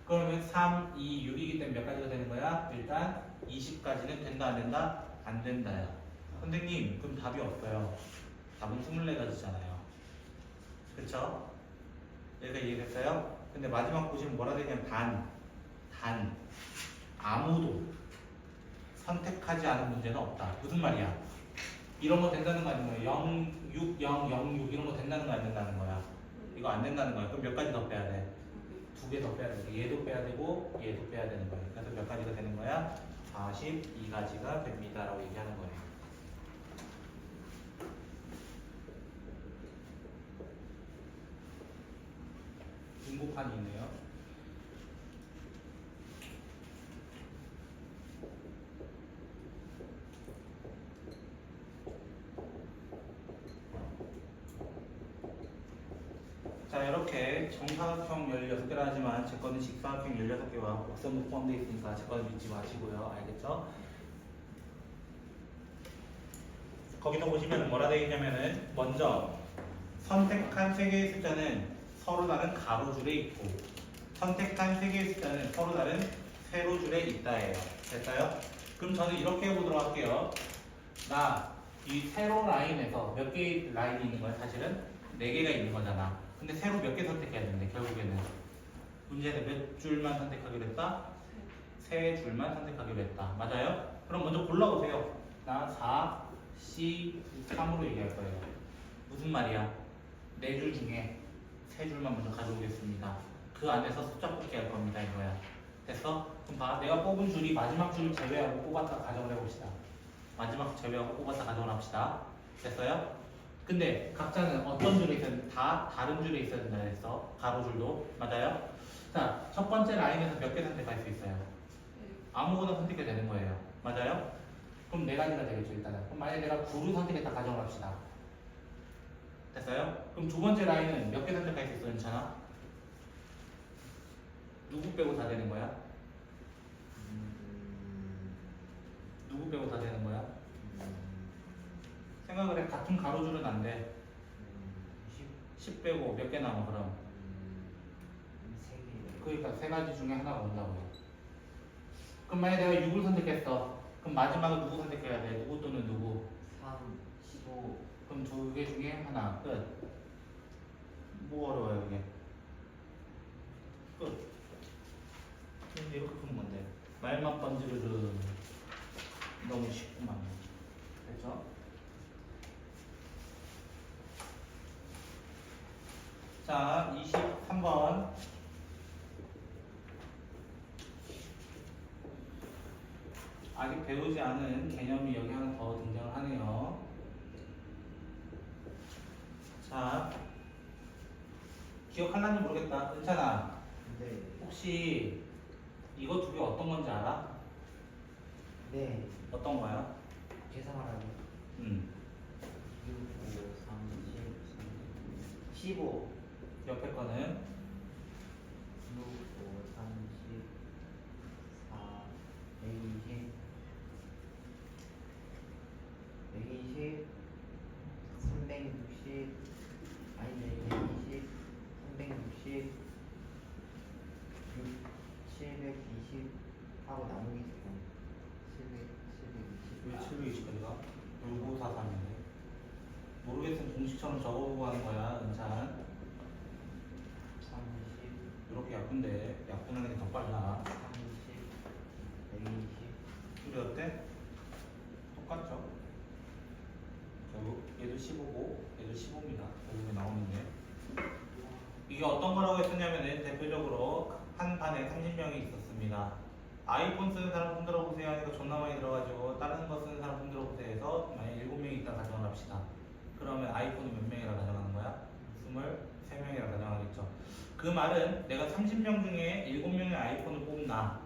A: 그러면 3, 2, 6이기 때문에 몇 가지가 되는 거야? 일단 20까지는 된다 안 된다? 안 된다야. 선생님 그럼 답이 없어요. 답은 24가지잖아요. 그쵸? 여기가 이해됐어요? 근데 마지막 보시면 뭐라 되냐면 단 아무도 선택하지 않은 문제는 없다. 무슨 말이야? 이런 거 된다는 거 아니면 0, 6, 0, 0, 6 이런 거 된다는 거 안 된다는 거야? 이거 안 된다는 거야. 그럼 몇 가지 더 빼야 돼? 2개 더 빼야 돼. 얘도 빼야 되고 얘도 빼야 되는 거야. 그래서 몇 가지가 되는 거야? 42가지가 됩니다. 라고 얘기하는 거예요. 중복판이 있네요. 자, 이렇게 정사각형 16개라 하지만 제 거는 직사각형 16개와 곡선도 포함되어 있으니까 제 거는 믿지 마시고요. 알겠죠? 거기서 보시면 뭐라 되어 있냐면은 먼저 선택한 3개의 숫자는 서로 다른 가로줄에 있고 선택한 3개의 숫자는 서로 다른 세로줄에 있다예요. 됐어요? 그럼 저는 이렇게 해보도록 할게요. 나 이 세로 라인에서 몇 개의 라인이 있는 거야? 사실은 4개가 있는 거잖아. 근데 세로 몇 개 선택해야 되는데 결국에는 문제는 몇 줄만 선택하기로 했다? 3줄만 선택하기로 했다. 맞아요? 그럼 먼저 골라보세요. 나 4, C, 3으로 얘기할 거예요. 무슨 말이야? 4줄 중에 3줄만 먼저 가져오겠습니다. 그 안에서 숫자 뽑기 할 겁니다. 이거야. 됐어? 그럼 봐. 내가 뽑은 줄이 마지막 줄 제외하고 뽑았다 가정을 해봅시다. 마지막 제외하고 뽑았다 가정을 합시다. 됐어요? 근데 각자는 어떤 줄에 있어야 된다? 다 다른 줄에 있어야 된다 그랬어. 가로줄도. 맞아요? 자, 첫 번째 라인에서 몇 개 선택할 수 있어요? 아무거나 선택해도 되는 거예요. 맞아요? 그럼 4가지가 되겠죠, 일단은. 그럼 만약에 내가 9를 선택했다 가정을 합시다. 됐어요? 그럼 두 번째 라인은 몇 개 선택할 수 있어, 괜찮아? 누구 빼고 다 되는 거야? 누구 빼고 다 되는 거야? 생각을 해. 같은 가로줄은 안 돼. 10 빼고 몇 개 남아, 그럼?
C: 3개.
A: 그러니까 3가지 중에 하나가 온다고요. 그럼 만약에 내가 6을 선택했어. 그럼 마지막은 누구 선택해야 돼? 누구 또는 누구?
C: 3, 15.
A: 그럼 2개 중에 하나. 끝. 뭐 어려워요, 이게? 끝. 근데 이렇게 푸는 건데. 말만 번지르르. 너무 쉽구만. 됐죠? 자, 23번. 아직 배우지 않은 개념이 여기 하나 더 등장을 하네요. 자, 기억할란지 모르겠다. 은찬아,
C: 네.
A: 혹시 이거 두 개 어떤 건지 알아?
C: 네.
A: 어떤 거야?
C: 계산하라고. 6, 5, 3, 10, 15.
A: 옆에 거는
C: 6, 5, 3, 10, 4, 120, 120, 360, 아니네, 120, 360, 6, 720 하고 나누기 좀 720.
A: 왜 720까지가? 6543인데 모르겠으면 공식처럼 적어보고 하는 거야. 은찬
C: 30,
A: 이렇게 약분데 약분하는 게 더 빨라.
C: 30, 120.
A: 둘이 어때? 똑같죠? 결국 얘도 15고 얘도 15입니다. 결국에 나오는데 이게 어떤 거라고 했었냐면은 대표적으로 한 반에 30명이 있었습니다. 아이폰 쓰는 사람 손 들어보세요 하니까 존나 많이 들어가지고 다른 거 쓰는 사람 손 들어보세요 해서 만약 7명이 있다 가정을 합시다. 그러면 아이폰이 몇 명이라 가정하는 거야? 23명이라 가정하겠죠. 그 말은 내가 30명 중에 7명의 아이폰을 뽑나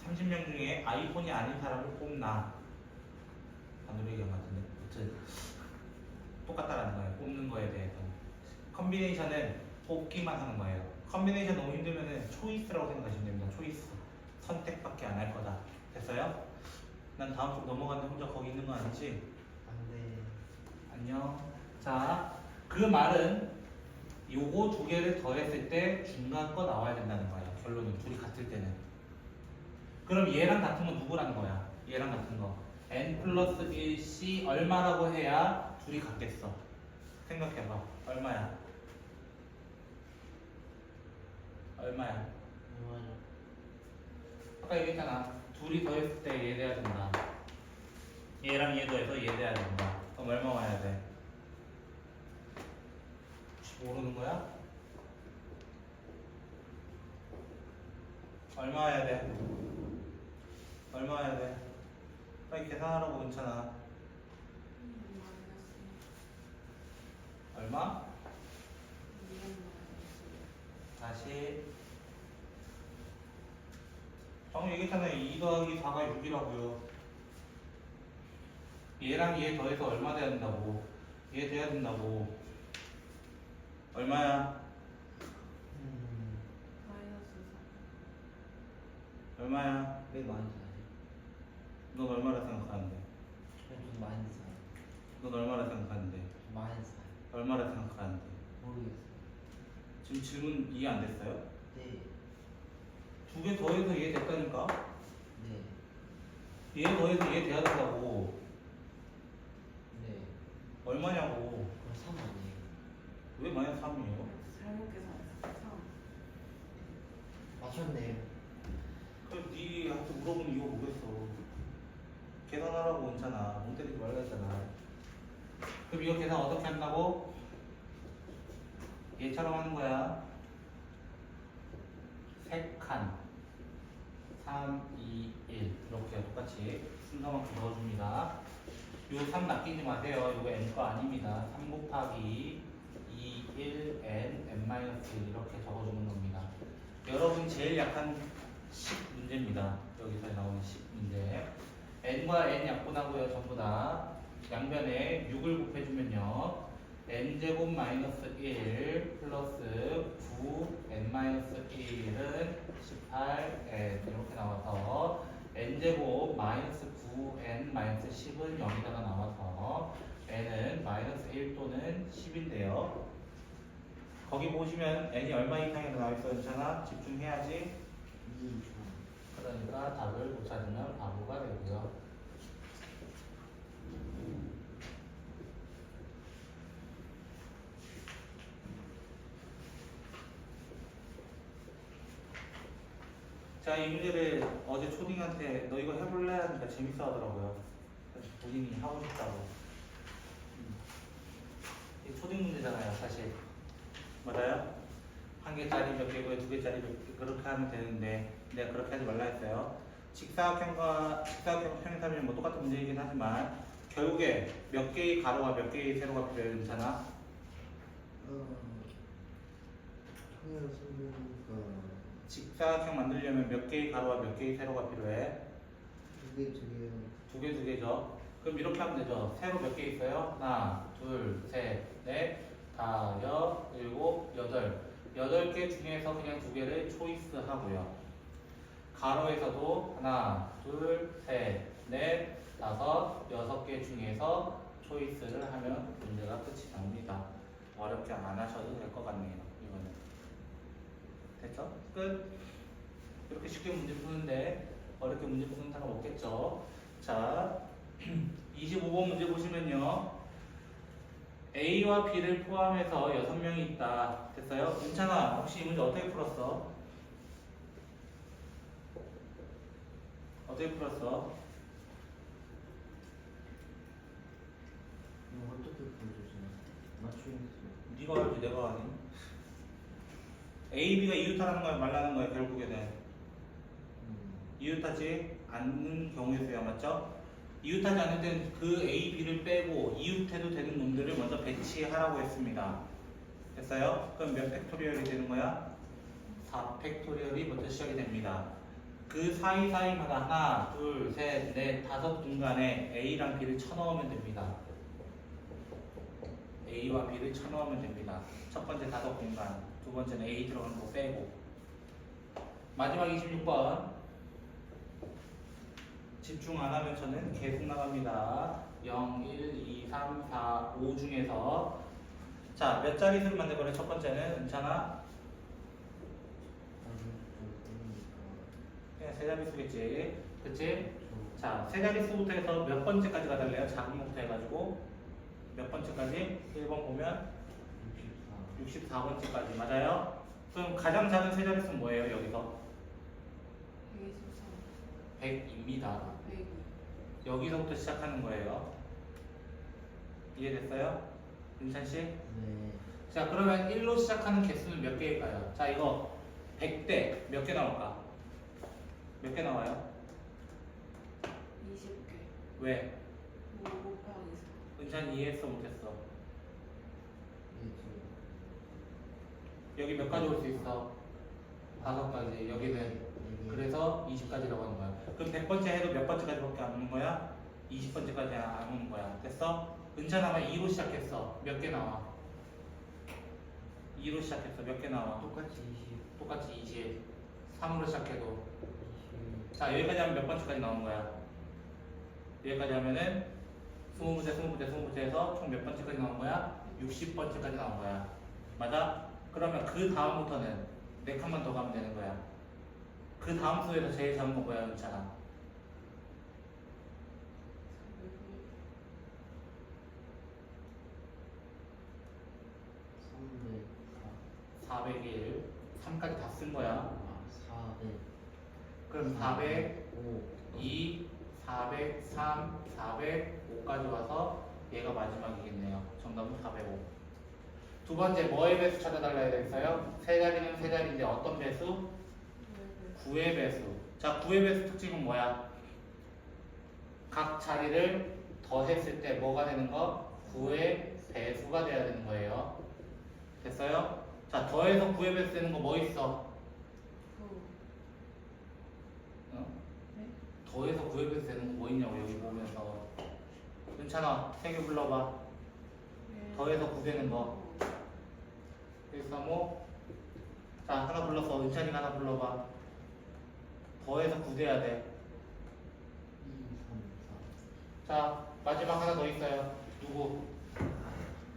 A: 30명 중에 아이폰이 아닌 사람을 뽑나 반대로 얘기한 것 같은데 아무튼 똑같다라는 거예요. 뽑는 거에 대해서 컨비네이션은 뽑기만 하는 거예요. 컨비네이션 너무 힘들면은 초이스라고 생각하시면 됩니다. 초이스 선택밖에 안 할 거다. 됐어요? 난 다음 쪽 넘어갔는데 혼자 거기 있는 거 아니지?
C: 안돼.
A: 안녕. 자, 그 말은 요거 두 개를 더했을 때 중간 거 나와야 된다는 거예요. 결론은 둘이 같을 때는. 그럼 얘랑 같은 건 누구라는 거야? 얘랑 같은 거. n 플러스 1c 얼마라고 해야 둘이 같겠어? 생각해봐. 얼마야? 얼마야?
C: 얼마죠?
A: 아까 얘기했잖아. 둘이 더했을 때 얘 돼야 된다. 얘랑 얘 더해서 얘 돼야 된다. 그럼 얼마 와야 돼? 혹시 모르는 거야? 얼마 와야 돼? 얼마 와야 돼? 빨리 계산하라고 괜찮아. 얼마? 다시 방금 얘기했잖아요. 2 더하기 4가 6이라고요. 얘랑 얘 더해서 얼마 돼야 된다고. 얘 돼야 된다고. 얼마야? 얼마야?
C: 왜 많이 사지?
A: 넌 얼마라 생각하는데?
C: 좀 많이 사요.
A: 넌 얼마라 생각하는데?
C: 좀 많이 사요.
A: 얼마라 생각하는데?
C: 모르겠어요.
A: 지금 질문 이해 안 됐어요?
C: 네.
A: 두 개 더해서 얘 됐다니까?
C: 네.
A: 얘 더해서 얘 돼야 된다고.
C: 네.
A: 얼마냐고.
C: 그럼 3 아니에요?
A: 왜 마이너스 3이에요?
B: 잘못 계산했어.
C: 맞췄네요.
A: 그래 니한테 물어보는 이유가 뭐겠어. 계산하라고 괜찮아. 못 때리지 말라 했잖아. 그럼 이거 계산 어떻게 한다고? 얘처럼 하는 거야. 3칸 3, 2, 1 이렇게 똑같이 순서만큼 넣어줍니다. 요 3 낚이지 마세요. 이거 n 거 아닙니다. 3 곱하기 2, 1, n, n-1 이렇게 적어주는 겁니다. 여러분 제일 약한 10 문제입니다. 여기서 나오는 10 문제. n과 n 약분하고요. 전부 다 양변에 6을 곱해주면요. n제곱 마이너스 1 플러스 9n 마이너스 1은 18n 이렇게 나와서 n제곱 마이너스 9n 마이너스 10은 여기다가 나와서 n은 마이너스 1 또는 10인데요. 거기 보시면 n이 얼마 이상이라고 나와있어. 괜찮아? 집중해야지.
C: 2.
A: 그러니까 답을 못 찾으면 바보가 되고요. 자, 이 문제를 어제 초딩한테 너 이거 해볼래? 하니까 재밌어 하더라고요. 그래서 본인이 하고 싶다고. 이 초딩 문제잖아요, 사실. 맞아요? 한 개짜리 몇 개고요, 두 개짜리 몇 개, 그렇게 하면 되는데 내가 그렇게 하지 말라 했어요. 직사각형 평행사면 뭐 똑같은 문제이긴 하지만 결국에 몇 개의 가로와 몇 개의 세로가 필요해요, 괜찮아?
C: 통일 선배니까
A: 직사각형 만들려면 몇 개의 가로와 몇 개의 세로가 필요해?
C: 두 개요.
A: 두 개죠. 그럼 이렇게 하면 되죠. 세로 몇 개 있어요? 하나, 둘, 셋, 넷, 다섯, 일곱, 여덟. 8개 중에서 그냥 2개를 초이스 하고요. 가로에서도 하나, 둘, 셋, 넷, 다섯, 6개 중에서 초이스를 하면 문제가 끝이 납니다. 어렵게 안 하셔도 될 것 같네요. 이거는. 됐죠? 끝. 이렇게 쉽게 문제 푸는데 어렵게 문제 푸는 사람 없겠죠? 자, 25번 문제 보시면요. A와 B를 포함해서 6명이 있다. 됐어요? 괜찮아. 혹시 이 문제 어떻게 풀었어? 어떻게 풀었어?
C: 이거 어떻게 보여주세요? 맞추겠어요.
A: 네가 알지 내가 아니? A, B가 이웃하라는 거야 말라는 거야 결국에는 이웃하지 않는 경우에 써야 맞죠? 이웃하지 않을 때는 그 A, B를 빼고 이웃해도 되는 놈들을 먼저 배치하라고 했습니다. 됐어요? 그럼 몇 팩토리얼이 되는 거야? 4 팩토리얼이 먼저 시작이 됩니다. 그 사이사이마다 하나, 둘, 셋, 넷, 5 공간에 A랑 B를 쳐넣으면 됩니다. A와 B를 쳐넣으면 됩니다. 첫 번째 5 공간, 두 번째는 A 들어가는 거 빼고. 마지막 26번. 집중 안 하면 저는 계속 나갑니다. 0, 1, 2, 3, 4, 5 중에서 자, 몇 자리 수를 만들거래? 첫 번째는 괜찮아? 그냥 세 자리 수겠지. 그치? 자, 세 자리 수부터 해서 몇 번째까지 가달래요? 작은 것부터 해가지고 몇 번째까지? 1번 보면 64번째까지 맞아요? 그럼 가장 작은 세 자리 수는 뭐예요? 여기서 100입니다.
B: 102.
A: 여기서부터 시작하는 거예요. 이해됐어요? 윤찬씨?
C: 네.
A: 자, 그러면 1로 시작하는 개수는 몇 개일까요? 자, 이거 100대 몇 개 나올까? 몇 개 나와요?
B: 20개.
A: 왜?
B: 5 곱하기
A: 은찬이 이해했어 못했어?
C: 네,
A: 여기 몇 가지 올 수 있어? 5가지. 여기는 그래서 20까지라고 하는 거야. 그럼 100번째 해도 몇 번째까지밖에 안 오는 거야? 20번째까지 안 오는 거야. 됐어? 은찬아가 2로 시작했어. 몇 개 나와? 2로 시작했어. 몇 개 나와?
C: 똑같이 20.
A: 똑같이 20. 3으로 시작해도.
C: 20.
A: 자, 여기까지 하면 몇 번째까지 나오는 거야? 여기까지 하면은 20문제, 20문제, 20문제에서 총 몇 번째까지 나온 거야? 60번째까지 나온 거야. 맞아? 그러면 그 다음부터는 4칸만 더 가면 되는 거야. 그 다음 수에서 제일 작은 거 뭐야, 은찬아? 401. 3까지 다 쓴 거야.
C: 400.
A: 그럼 400,
C: 5.
A: 2, 403, 405까지 와서 얘가 마지막이겠네요. 정답은 405. 두 번째 뭐의 배수 찾아달라 했어요? 세 자리는 세 자리인데 어떤 배수? 9의 배수. 자, 9의 배수 특징은 뭐야? 각 자리를 더했을 때 뭐가 되는 거? 9의 배수가 돼야 되는 거예요. 됐어요? 자, 더해서 9의 배수 되는 거 뭐 있어? 어? 더해서 9의 배수 되는 거 뭐 있냐고 여기 보면서. 괜찮아. 3개 불러봐. 더해서 9 되는 거. 1, 3, 5. 자, 하나 불렀어. 은찬이가 하나 불러봐. 더해서 9 돼야 돼.
C: 2, 3,
A: 자, 마지막 하나 더 있어요. 누구?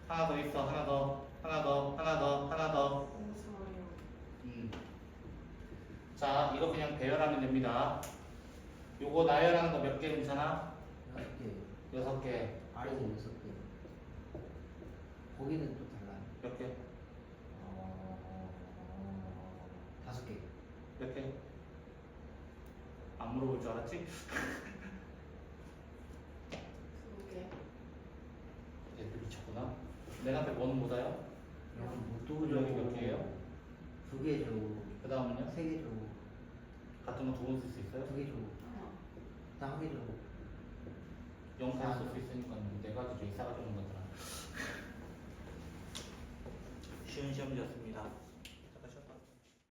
A: 하나 더 있어. 하나 더. 하나 더. 하나 더. 하나 더.
C: 2.
A: 자, 이거 그냥 배열하면 됩니다. 요거 나열하는 거 몇 개 괜찮아?
C: 5개.
A: 6개.
C: 아래서 6개. 거기는 또 달라요.
A: 몇 개?
C: 5개.
A: 몇 개? 안 물어볼 줄 알았지?
B: 2개.
A: 얘들 미쳤구나. 내가 앞에 뭐는 못 와요?
C: 여기 못
A: 여기 몇 개예요?
C: 2개죠.
A: 그 다음은요?
C: 3개죠.
A: 같은 거 두 번 쓸 수 있어요?
C: 2개죠. 나 하기로
A: 0까지 쓸 수 있으니까 4가지 중에 4가지 오는 거더라. 쉬운 시험이었습니다.